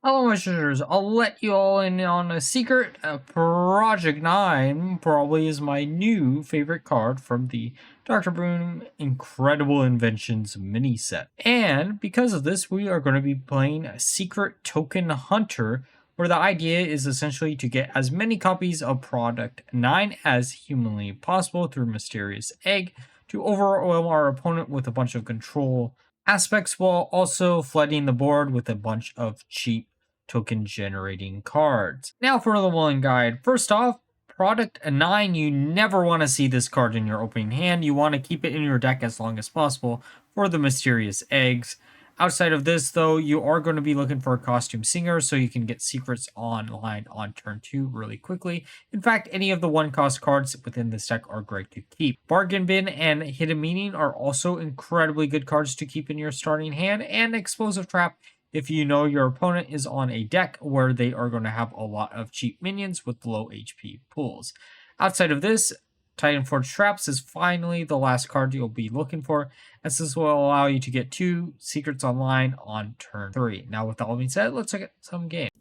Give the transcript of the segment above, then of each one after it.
Hello, listeners. I'll let you all in on a secret. Project 9 probably is my new favorite card from the Dr. Boom Incredible Inventions Miniset. And because of this, we are going to be playing a Secret Token Hunter, where the idea is essentially to get as many copies of Product 9 as humanly possible through Mysterious Egg to overwhelm our opponent with a bunch of control aspects while also flooding the board with a bunch of cheap token generating cards. Now for the one guide. First off, Product 9, you never want to see this card in your opening hand. You want to keep it in your deck as long as possible for the Mysterious Eggs. Outside of this, though, you are going to be looking for a Costume Singer so you can get secrets online on turn 2 really quickly. In fact, any of the 1-cost cards within this deck are great to keep. Bargin Bin and Hidden Meaning are also incredibly good cards to keep in your starting hand, and Explosive Trap if you know your opponent is on a deck where they are going to have a lot of cheap minions with low HP pools. Outside of this, Titan Forge Traps is finally the last card you'll be looking for, as this will allow you to get 2 secrets online on turn 3. Now, with all being said, let's look at some games.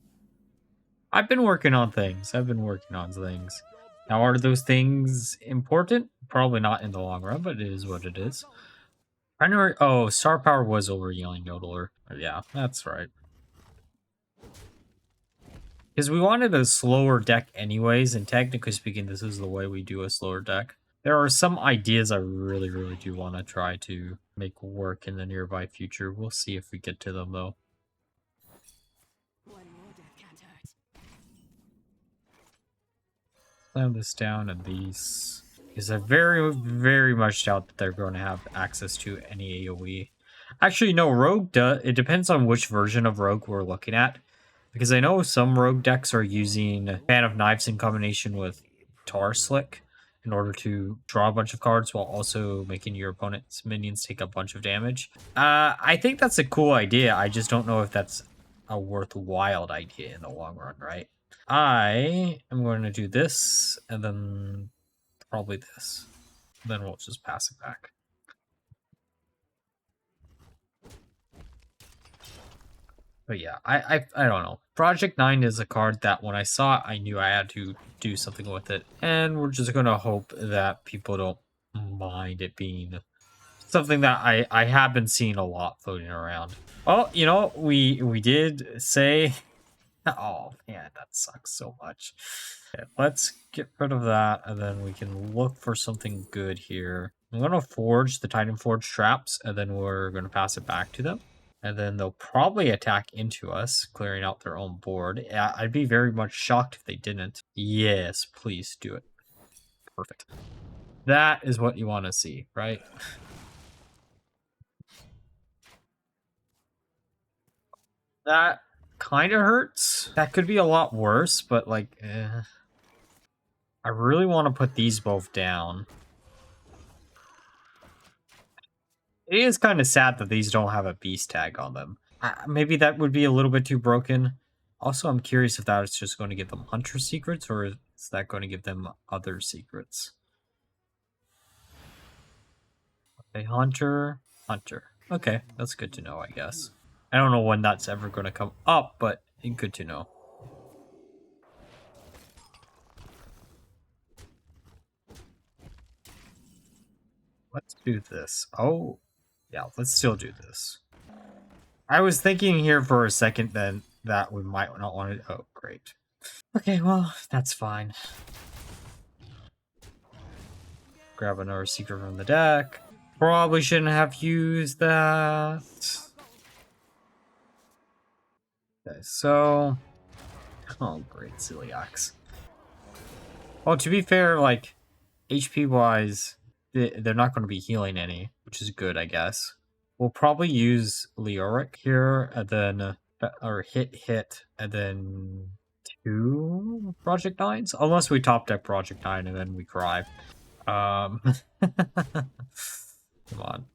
I've been working on things. Now, are those things important? Probably not in the long run, but it is what it is. Oh, Star Power was over Yelling Yodeler. Yeah, that's right. Because we wanted a slower deck anyways, and technically speaking, this is the way we do a slower deck. There are some ideas I really do want to try to make work in the nearby future. We'll see if we get to them, though. Slam this down and these. Because I very much doubt that they're going to have access to any AoE. Actually, no, Rogue does. It depends on which version of Rogue we're looking at. Because I know some Rogue decks are using Fan of Knives in combination with Tar Slick in order to draw a bunch of cards while also making your opponent's minions take a bunch of damage. I think that's a cool idea. I just don't know if that's a worthwhile idea in the long run, right? I am going to do this and then probably this. Then we'll just pass it back. But yeah, I don't know. Project 9 is a card that when I saw it, I knew I had to do something with it. And we're just going to hope that people don't mind it being something that I have been seeing a lot floating around. Oh, you know, we did say... Oh, man, that sucks so much. Okay, let's get rid of that, and then we can look for something good here. I'm going to forge the Titan Forge traps, and then we're going to pass it back to them. And then they'll probably attack into us, clearing out their own board. I'd be very much shocked if they didn't. Yes, please do it. Perfect. That is what you want to see, right? That kind of hurts. That could be a lot worse, but like, I really want to put these both down. It is kind of sad that these don't have a beast tag on them. Maybe that would be a little bit too broken. Also, I'm curious if that is just going to give them hunter secrets, or is that going to give them other secrets? Okay, hunter. Okay, that's good to know, I guess. I don't know when that's ever going to come up, but good to know. Let's do this. Oh, yeah, let's still do this. I was thinking here for a second then that we might not want to... Oh, great. Okay, well, that's fine. Grab another secret from the deck. Probably shouldn't have used that. Okay, so... Oh, great, Celiacs. Well, to be fair, like, HP-wise, they're not going to be healing any, which is good, I guess. We'll probably use Leoric here, and then... Or hit, and then 2 Project 9s? Unless we top deck Project 9 and then we cry. Come on.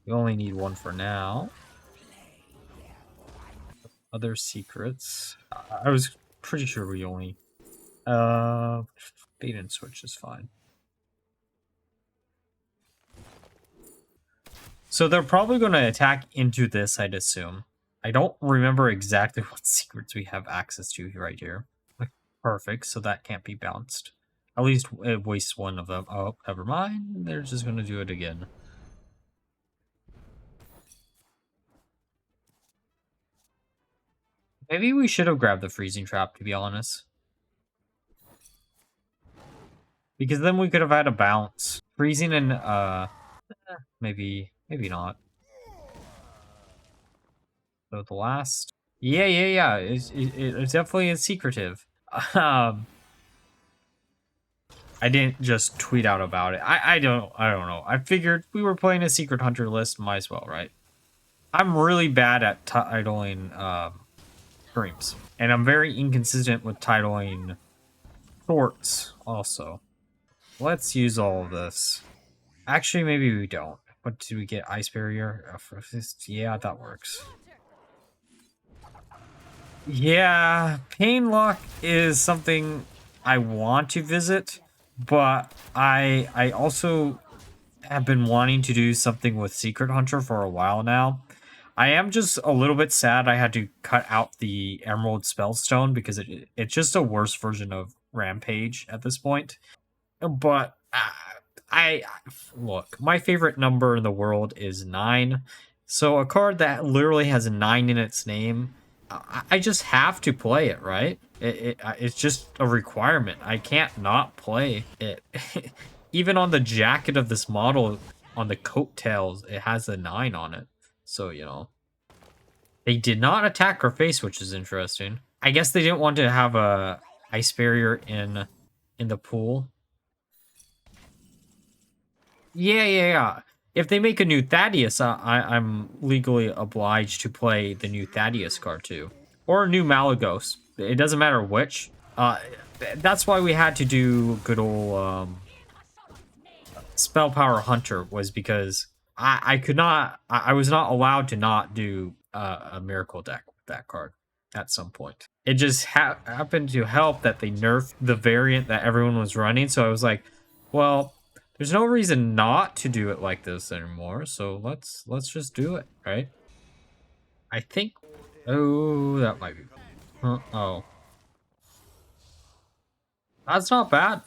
We only need 1 for now. Other secrets. I was pretty sure we only... bait and switch is fine. So they're probably going to attack into this, I'd assume. I don't remember exactly what secrets we have access to right here. Perfect, so that can't be bounced. At least it wastes one of them. Oh, never mind. They're just going to do it again. Maybe we should have grabbed the freezing trap, to be honest. Because then we could have had a bounce. Freezing and, maybe not. So the last... Yeah. It's definitely secretive. I didn't just tweet out about it. I don't know. I figured we were playing a secret hunter list, might as well, right? I'm really bad at titling streams, and I'm very inconsistent with titling shorts also. Let's use all of this. Actually, maybe we don't. What do we get? Ice barrier? Yeah, that works. Yeah, Painlock is something I want to visit, but I also have been wanting to do something with Secret Hunter for a while now. I am just a little bit sad I had to cut out the Emerald Spellstone because it's just a worse version of Rampage at this point. But I look, my favorite number in the world is 9. So a card that literally has a 9 in its name, I just have to play it, right? It's just a requirement. I can't not play it. Even on the jacket of this model, on the coattails, it has a 9 on it. So, you know. They did not attack her face, which is interesting. I guess they didn't want to have a ice barrier in the pool. Yeah. If they make a new Thaddeus, I'm legally obliged to play the new Thaddeus card too. Or a new Malagos. It doesn't matter which. That's why we had to do good old Spell Power Hunter, was because I was not allowed to not do a Miracle deck with that card at some point. It just happened to help that they nerfed the variant that everyone was running, so I was like, well, there's no reason not to do it like this anymore, so let's just do it, right? I think... Oh, that might be... oh. That's not bad.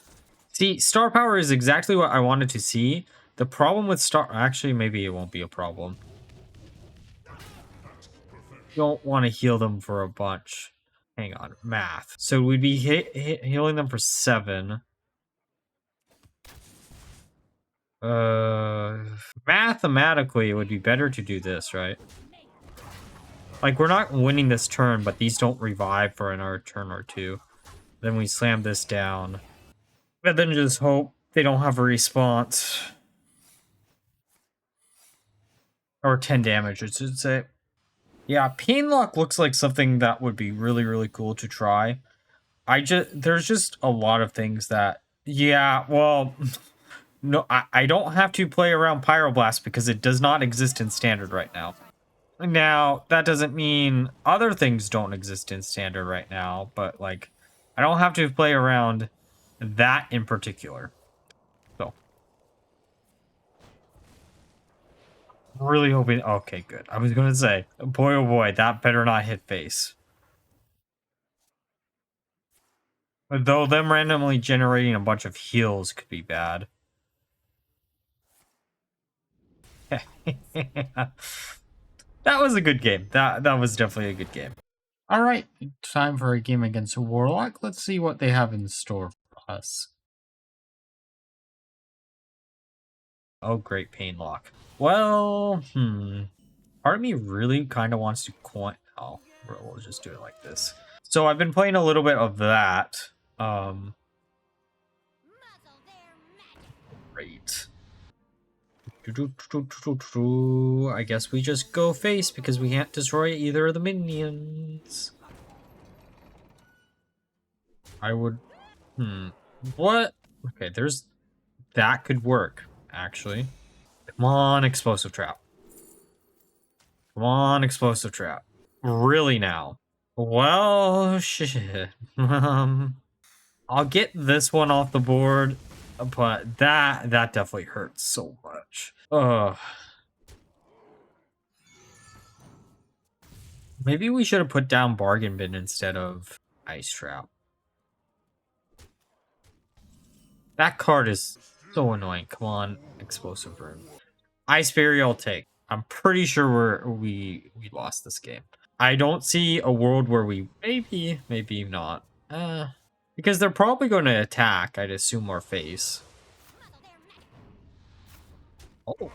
See, star power is exactly what I wanted to see. The problem with star... Actually, maybe it won't be a problem. You don't want to heal them for a bunch. Hang on, math. So we'd be healing them for 7. Mathematically, it would be better to do this, right? Like, we're not winning this turn, but these don't revive for another turn or 2. Then we slam this down. And then just hope they don't have a response. Or 10 damage, I should say. Yeah, Painlock looks like something that would be really, really cool to try. There's just a lot of things that... Yeah, well... No, I don't have to play around Pyroblast because it does not exist in Standard right now. Now, that doesn't mean other things don't exist in Standard right now, but, like, I don't have to play around that in particular. So. Really hoping... Okay, good. I was going to say, boy oh boy, that better not hit face. Though them randomly generating a bunch of heals could be bad. That was a good game. That was definitely a good game. All right, time for a game against Warlock. Let's see what they have in store for us. Oh, great, Painlock. Well, part of me really kind of wants to coin... Oh, we'll just do it like this. So I've been playing a little bit of that. Great. I guess we just go face because we can't destroy either of the minions. I would... What? Okay, there's... That could work, actually. Come on, Explosive Trap. Come on, Explosive Trap. Really now? Well, shit. I'll get this one off the board, but that definitely hurts so much. Ugh. Maybe we should have put down Bargain Bin instead of Ice Trap. That card is so annoying. Come on, Explosive Room. Ice Barrier I'll take. I'm pretty sure we lost this game. I don't see a world where we maybe not. Because they're probably going to attack, I'd assume, our face. Oh.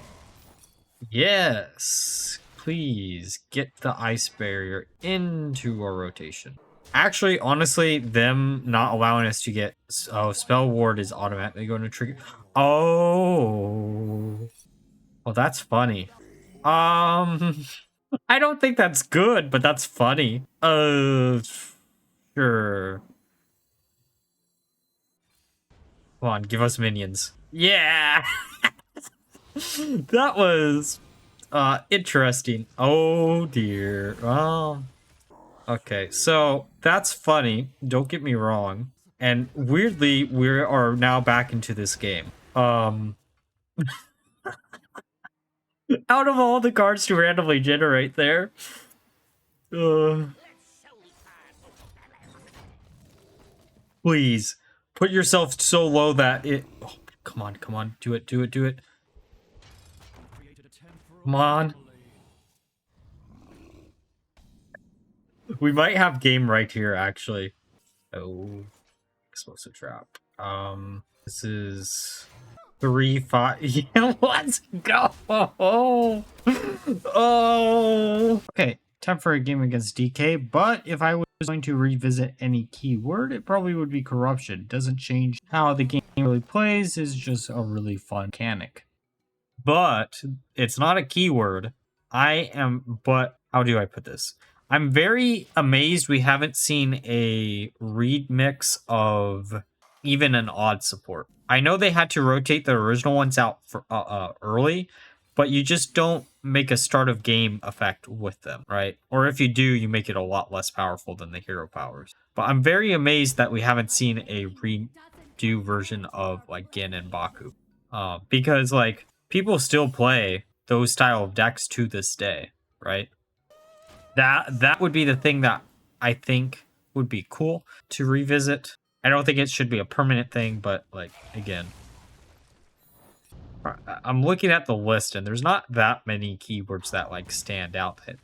Yes. Please get the Ice Barrier into our rotation. Actually, honestly, them not allowing us to get... Oh, Spell Ward is automatically going to trigger... Oh. Well, that's funny. I don't think that's good, but that's funny. Sure. Come on, give us minions. Yeah! That was interesting. Oh dear. Okay, so that's funny. Don't get me wrong. And weirdly, we are now back into this game. Out of all the cards to randomly generate there. Please put yourself so low that it... Oh, come on. Do it. Come on. We might have game right here, actually. Oh, explosive trap. This is 3-5. Yeah, let's go. Oh. Okay, time for a game against DK. But if I was going to revisit any keyword, it probably would be corruption. Doesn't change how the game really plays. It's just a really fun mechanic. But it's not a keyword. But how do I put this? I'm very amazed we haven't seen a remix of even an odd support. I know they had to rotate the original ones out for early, but you just don't make a start of game effect with them, right? Or if you do, you make it a lot less powerful than the hero powers. But I'm very amazed that we haven't seen a redo version of like Gin and Baku. Because like people still play those style of decks to this day, right? That would be the thing that I think would be cool to revisit. I don't think it should be a permanent thing, but like again, I'm looking at the list and there's not that many keywords that like stand out that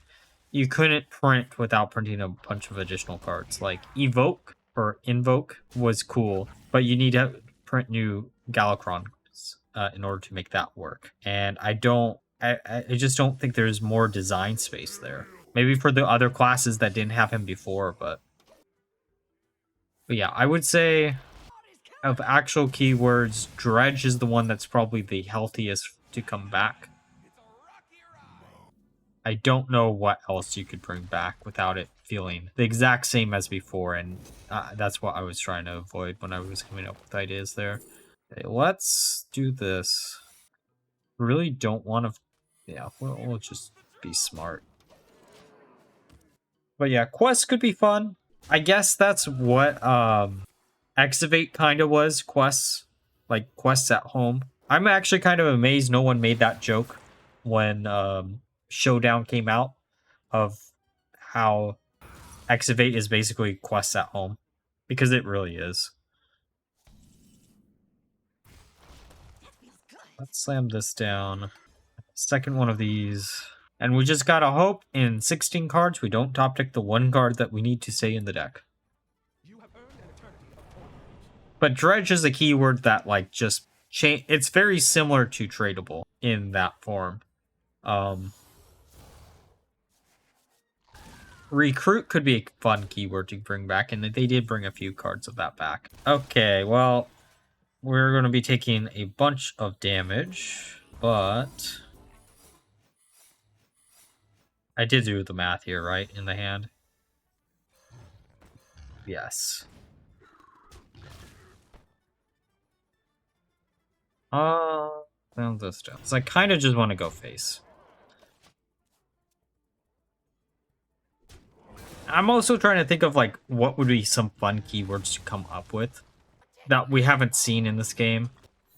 you couldn't print without printing a bunch of additional cards. Like Evoke or Invoke was cool, but you need to print new Galakron in order to make that work. And I just don't think there's more design space there. Maybe for the other classes that didn't have him before, but yeah, I would say of actual keywords, Dredge is the one that's probably the healthiest to come back. I don't know what else you could bring back without it feeling the exact same as before, and that's what I was trying to avoid when I was coming up with ideas there. Okay, let's do this. Really don't want to... Yeah, we'll just be smart. But yeah, quests could be fun. I guess that's what Excavate kind of was, quests. Like, quests at home. I'm actually kind of amazed no one made that joke when Showdown came out, of how Excavate is basically quests at home. Because it really is. Let's slam this down. Second one of these... And we just gotta hope in 16 cards we don't top deck the one card that we need to stay in the deck. But Dredge is a keyword that like just change. It's very similar to tradable in that form. Recruit could be a fun keyword to bring back, and they did bring a few cards of that back. Okay, well, we're going to be taking a bunch of damage, but... I did do the math here, right? In the hand? Yes. Down this down. So I kind of just want to go face. I'm also trying to think of, like, what would be some fun keywords to come up with that we haven't seen in this game.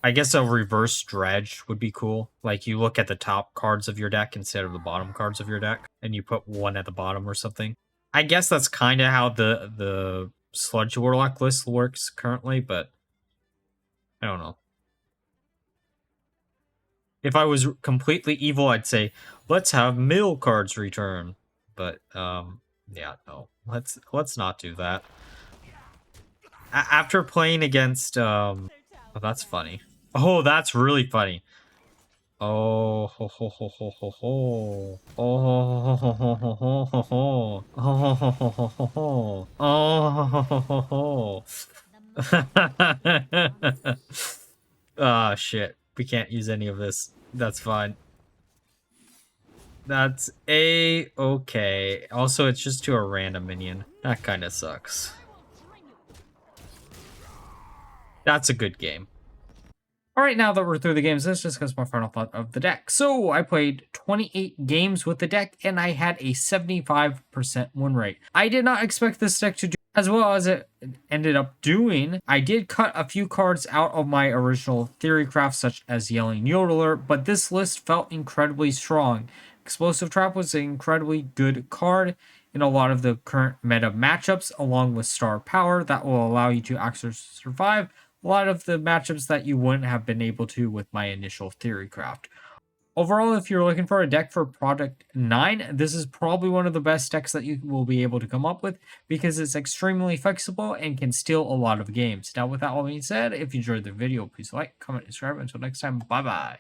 I guess a reverse dredge would be cool. Like you look at the top cards of your deck instead of the bottom cards of your deck, and you put one at the bottom or something. I guess that's kind of how the Sludge Warlock list works currently, but I don't know. If I was completely evil, I'd say, let's have mill cards return. But, yeah, no. Let's not do that. After playing against, oh, that's funny. Oh, that's really funny. Oh, ho, ho, ho, ho, ho, ho. Oh, ho, ho, ho, ho, ho, ho, ho. Oh, ho, ho, ho, ho, ho. Oh, ho, ho, ho, ho, ho. Ah, shit. We can't use any of this. That's fine. That's a-okay. Also, it's just to a random minion. That kind of sucks. That's a good game. Alright, now that we're through the games, let's discuss my final thought of the deck. So, I played 28 games with the deck, and I had a 75% win rate. I did not expect this deck to do as well as it ended up doing. I did cut a few cards out of my original theory craft, such as Yelling Yodeler, but this list felt incredibly strong. Explosive Trap was an incredibly good card in a lot of the current meta matchups, along with Star Power that will allow you to actually survive a lot of the matchups that you wouldn't have been able to with my initial theory craft. Overall, if you're looking for a deck for Project 9, this is probably one of the best decks that you will be able to come up with because it's extremely flexible and can steal a lot of games. Now, with that all being said, if you enjoyed the video, please like, comment, subscribe. Until next time, bye-bye.